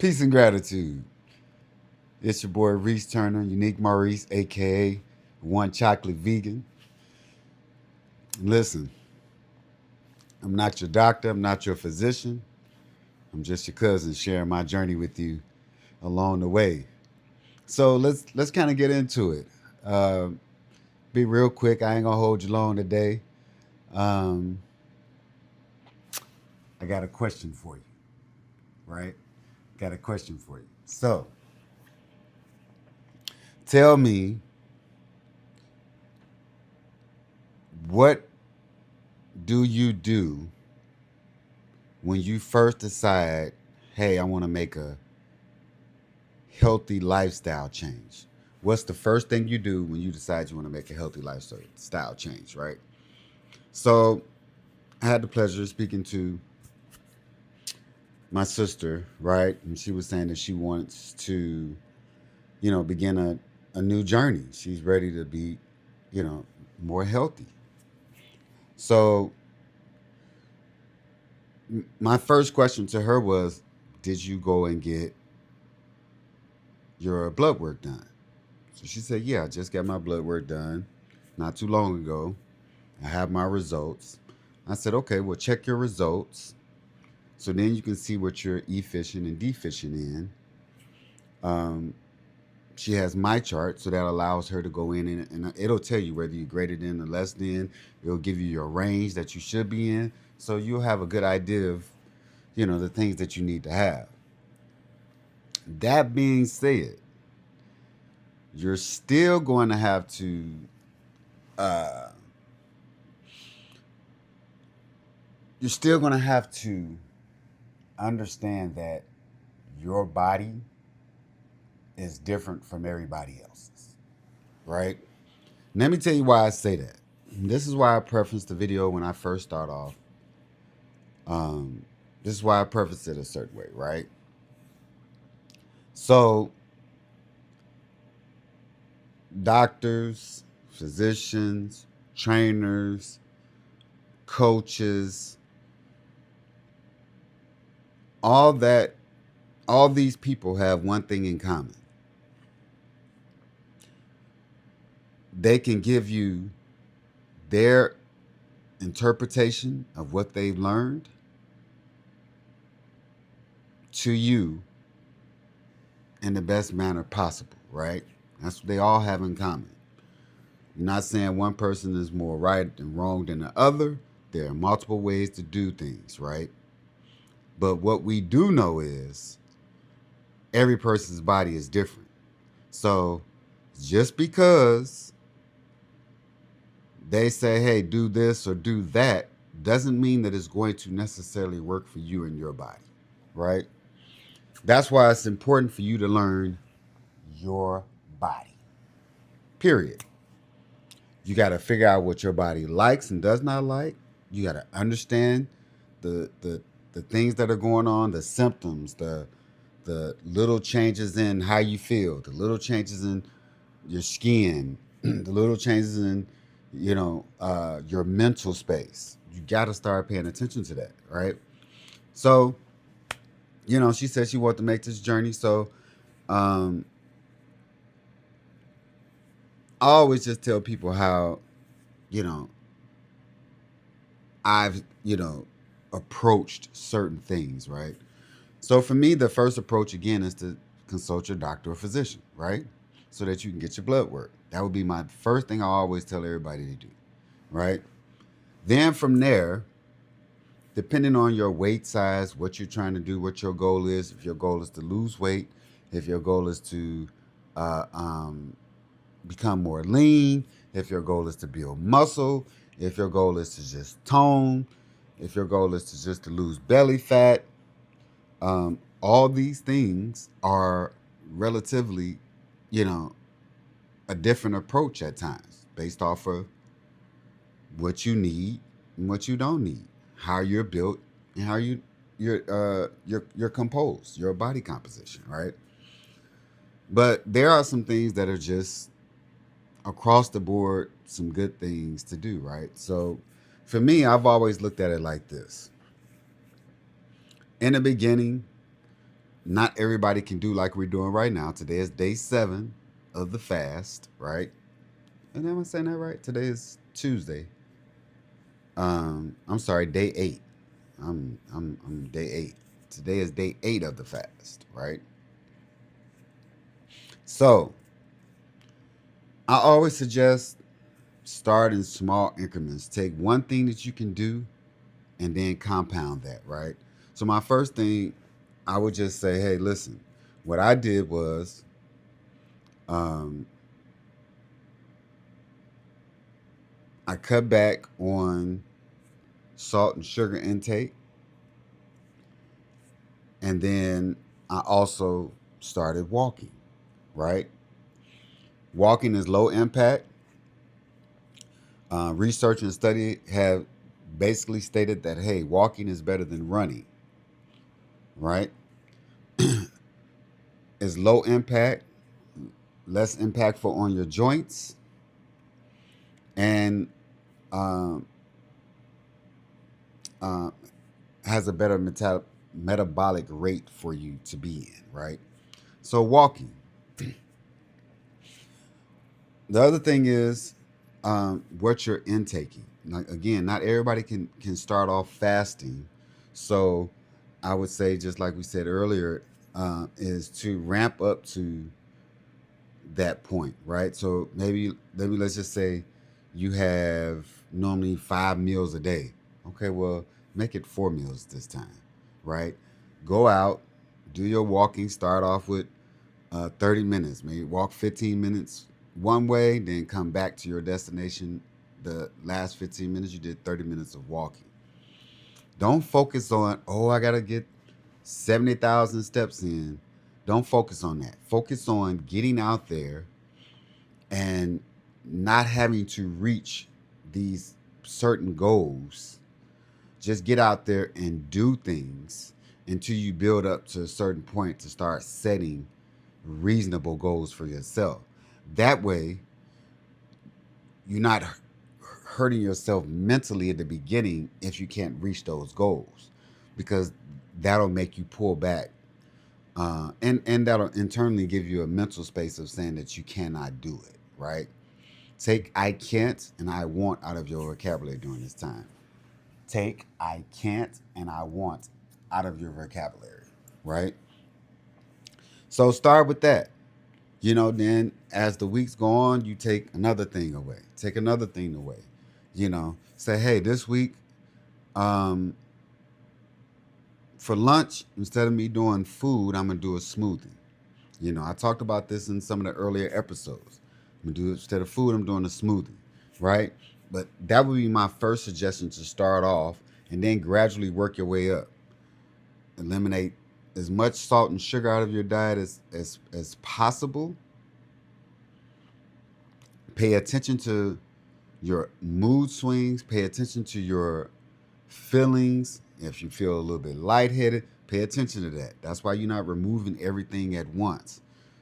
Peace and gratitude. It's your boy Reese Turner, Unique Maurice, aka One Chocolate Vegan. Listen, I'm not your doctor, I'm not your physician. I'm just your cousin sharing my journey with you along the way. So let's kind of get into it. Uh, be real quick. I ain't gonna hold you long today. Um, I got a question for you, right? Got a question for you. So tell me, what do you do when you first decide, hey, I want to make a healthy lifestyle change? What's the first thing you do when you decide you want to make a healthy lifestyle change, right? So I had the pleasure of speaking to my sister, right? And she was saying that she wants to, begin a new journey. She's ready to be, you know, more healthy. So my first question to her was, did you go and get your blood work done? So she said, yeah, I just got my blood work done not too long ago. I have my results. I said, okay, well, check your results. So then you can see what you're efficient and deficient in. Um, she has my chart, so that allows her to go in and it'll tell you whether you're greater than or less than. It'll give you your range that you should be in. So you'll have a good idea of, the things that you need to have. That being said, you're still going to have to uh, you're still going to have to understand that your body is different from everybody else's, right? Let me tell you why I say that. This is why I prefaced the video when I first start off. Um, this is why I prefaced it a certain way, right? So, doctors, physicians, trainers, coaches, all that, all these people have one thing in common. They can give you their interpretation of what they've learned to you in the best manner possible, right? That's what they all have in common. You're not saying one person is more right and wrong than the other. There are multiple ways to do things, right? But what we do know is every person's body is different. So just because they say, hey, do this or do that, doesn't mean that it's going to necessarily work for you and your body, right? That's why it's important for you to learn your body, period. You got to figure out what your body likes and does not like. You got to understand the things that are going on, the symptoms, the little changes in how you feel, the little changes in your skin, the little changes in your mental space. You got to start paying attention to that, right? So she said she wanted to make this journey. So um, I always just tell people how you know I've approached certain things, right? So for me, the first approach again is to consult your doctor or physician, right? So that you can get your blood work. That would be my first thing I always tell everybody to do, right? Then from there, depending on your weight size, what you're trying to do, what your goal is, if your goal is to lose weight, if your goal is to uh, um, become more lean, if your goal is to build muscle, if your goal is to just tone, if your goal is to just to lose belly fat, all these things are relatively, you know, a different approach at times based off of what you need and what you don't need, how you're built and how you're composed, your body composition, right? But there are some things that are just across the board some good things to do, right? So for me, I've always looked at it like this. In the beginning, Not everybody can do like we're doing right now. Today is day 7 of the fast, right? And am I saying that right? Today is Tuesday. I'm sorry, day 8. I'm day 8. Today is day 8 of the fast, right? So I always suggest start in small increments. Take one thing that you can do and then compound that, right? So my first thing, I would just say, hey, listen, what I did was um, I cut back on salt and sugar intake, and then I also started walking, right? Walking is low impact. Research and study have basically stated that, hey, walking is better than running, right? It's low impact, less impactful on your joints, and um, uh, has a better metabolic rate for you to be in, right? So walking. The other thing is what you're intaking. Like again, not everybody can start off fasting, so I would say just like we said earlier, is to ramp up to that point, right? So maybe let's just say you have normally 5 meals a day. Okay, well make it 4 meals this time, right? Go out, do your walking. Start off with 30 minutes. Maybe walk 15 minutes one way, then come back to your destination. The last 15 minutes, you did 30 minutes of walking. Don't focus on, oh, I got to get 70,000 steps in. Don't focus on that. Focus on getting out there and not having to reach these certain goals. Just get out there and do things until you build up to a certain point to start setting reasonable goals for yourself. That way, you're not hurting yourself mentally at the beginning if you can't reach those goals, because that'll make you pull back, and that'll internally give you a mental space of saying that you cannot do it. Right? Take "I can't" and "I want" out of your vocabulary during this time. Take "I can't" and "I want" out of your vocabulary. Right? So start with that. Then as the weeks go on, you take another thing away, take another thing away. Say, hey, this week, um, for lunch, instead of me doing food, I'm gonna do a smoothie. I talked about this in some of the earlier episodes. I'm gonna do, instead of food, I'm doing a smoothie, right? But that would be my first suggestion to start off, and then gradually work your way up. Eliminate as much salt and sugar out of your diet as possible. Pay attention to your mood swings. Pay attention to your feelings. If you feel a little bit lightheaded, pay attention to that. That's why you're not removing everything at once.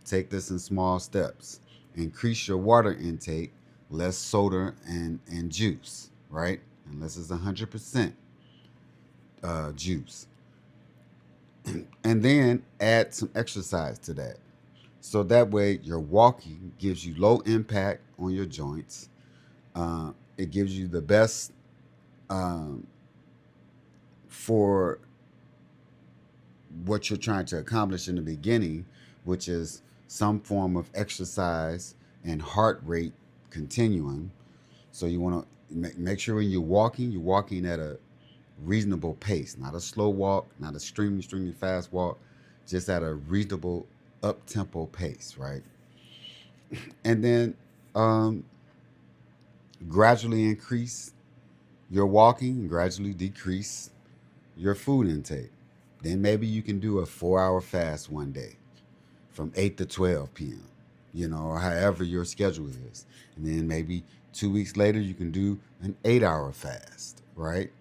Take this in small steps. Increase your water intake, less soda and juice, right? Unless it's 100% juice. And then add some exercise to that. So that way, your walking gives you low impact on your joints. It gives you the best um, for what you're trying to accomplish in the beginning, which is some form of exercise and heart rate continuum. So you want to make sure when you're walking at a reasonable pace, not a slow walk, not a extremely fast walk, just at a reasonable up tempo pace, right? And then um, gradually increase your walking and gradually decrease your food intake. Then maybe you can do a 4 hour fast one day from 8 to 12 p.m., or however your schedule is. And then maybe 2 weeks later, you can do an 8 hour fast, right?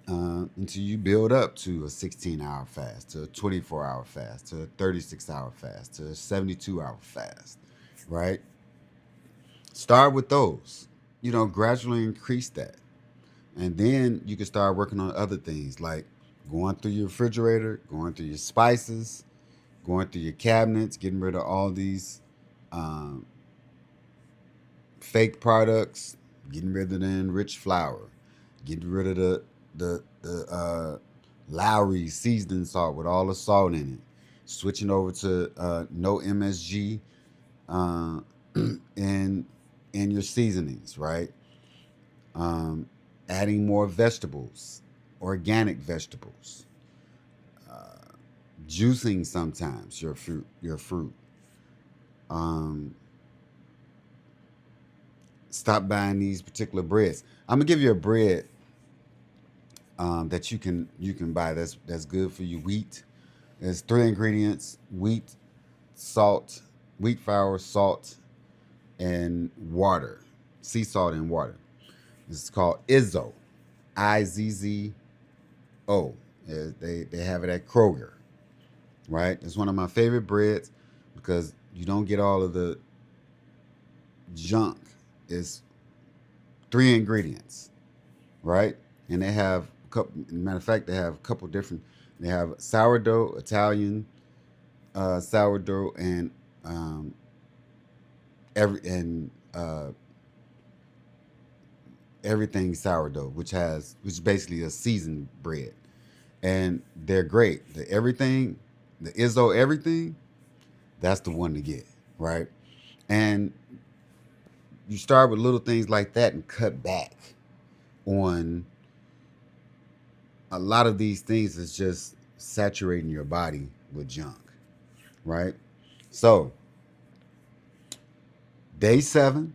Until you build up to a 16-hour fast, to a 24-hour fast, to a 36-hour fast, to a 72-hour fast, right? Start with those, gradually increase that. And then you can start working on other things like going through your refrigerator, going through your spices, going through your cabinets, getting rid of all these um, fake products, getting rid of the enriched flour, getting rid of the Lowry seasoning salt with all the salt in it, switching over to no MSG uh, in your seasonings, right? Um, Adding more vegetables, organic vegetables, juicing sometimes your fruit. Um, Stop buying these particular breads. I'm gonna give you a bread that you can buy that's good for you. Wheat. There's three ingredients: wheat, salt, wheat flour, salt, and water. Sea salt and water. It's called Izzo. IZZO. They have it at Kroger, right? It's one of my favorite breads because you don't get all of the junk. It's three ingredients, right? And they have a couple. Matter of fact, they have a couple different. They have sourdough, Italian sourdough, and um, everything sourdough, which is basically a seasoned bread, and they're great. The Izzo everything, that's the one to get, right? And you start with little things like that and cut back on a lot of these things. Is just saturating your body with junk, right? So day 7,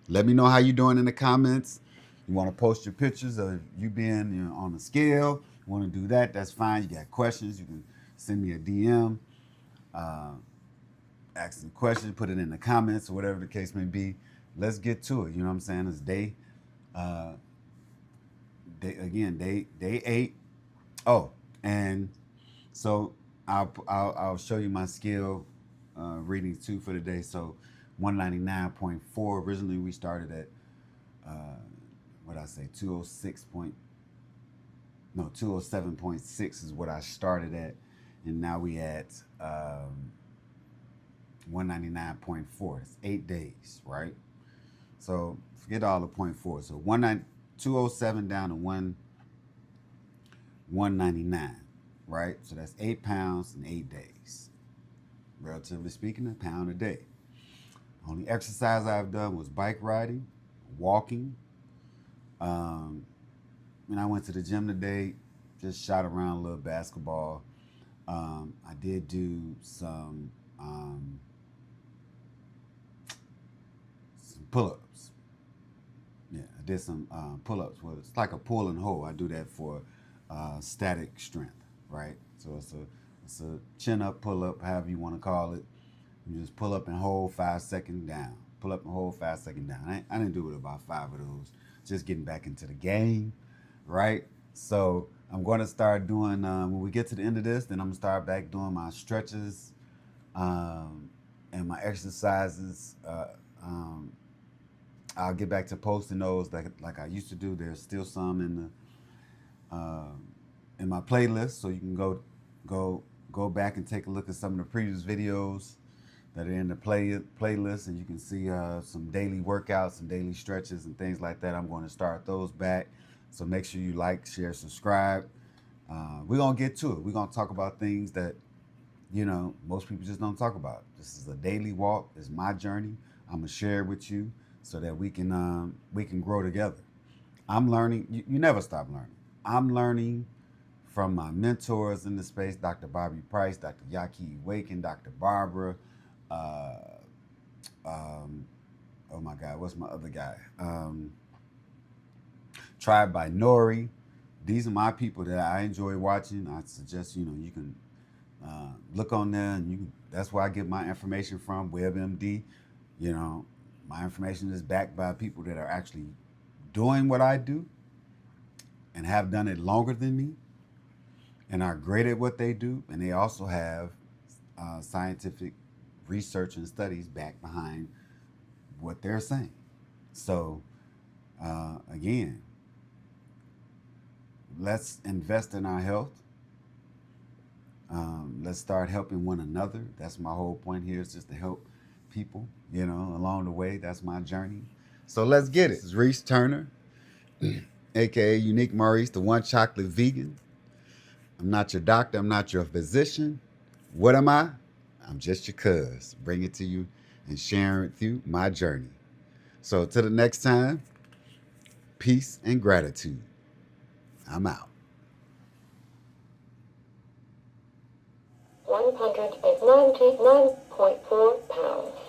let me know how you're doing in the comments. You want to post your pictures of you being on the scale. You want to do that, that's fine. You got questions, you can send me a DM, uh, ask some questions, put it in the comments or whatever the case may be. Let's get to it. You know what I'm saying? It's uh, day 8. Oh, and so I'll show you my scale readings too for the day. So 199.4. Originally we started at what I say 206 point no 207.6 is what I started at, and now we at 199.4. It's 8 days, right? So forget all the point four. So 207 down to 199, right? So that's 8 pounds in 8 days. Relatively speaking, a pound a day. Only exercise I've done was bike riding, walking. Um, and I went to the gym today, just shot around a little basketball. I did do some pull-ups. Yeah, I did some pull-ups. Well, it's like a pull and hold. I do that for static strength, right? So it's a chin-up, pull-up, however you want to call it. You just pull up and hold 5 seconds down. Pull up and hold 5 seconds down. I didn't do it about 5 of those. Just getting back into the game, right? So I'm going to start doing, when we get to the end of this, then I'm going to start back doing my stretches and my exercises. Um, I'll get back to posting those like I used to do. There's still some in my playlist, so you can go back and take a look at some of the previous videos that are in the playlist, and you can see some daily workouts, some daily stretches, and things like that. I'm going to start those back, so make sure you like, share, subscribe. We're gonna get to it. We're gonna talk about things that most people just don't talk about. This is a daily walk. It's my journey. I'm gonna share it with you so that we can grow together. I'm learning. You never stop learning. I'm learning from my mentors in the space, Dr. Bobby Price, Dr. Yaki Waken, Dr. Barbara. Uh, um, oh my God, what's my other guy? Tribe by Nori. These are my people that I enjoy watching. I suggest you can look on there, and that's where I get my information from. WebMD. You know, my information is backed by people that are actually doing what I do and have done it longer than me and are great at what they do. And they also have scientific research and studies back behind what they're saying. So, again, let's invest in our health. Let's start helping one another. That's my whole point here, is just to help people, along the way. That's my journey. So let's get it. This is Reese Turner, aka Unique Maurice, the one chocolate vegan. I'm not your doctor, I'm not your physician. What am I? I'm just your cuz, bring it to you and sharing with you my journey. So, till the next time, peace and gratitude. I'm out. 199.4 pounds.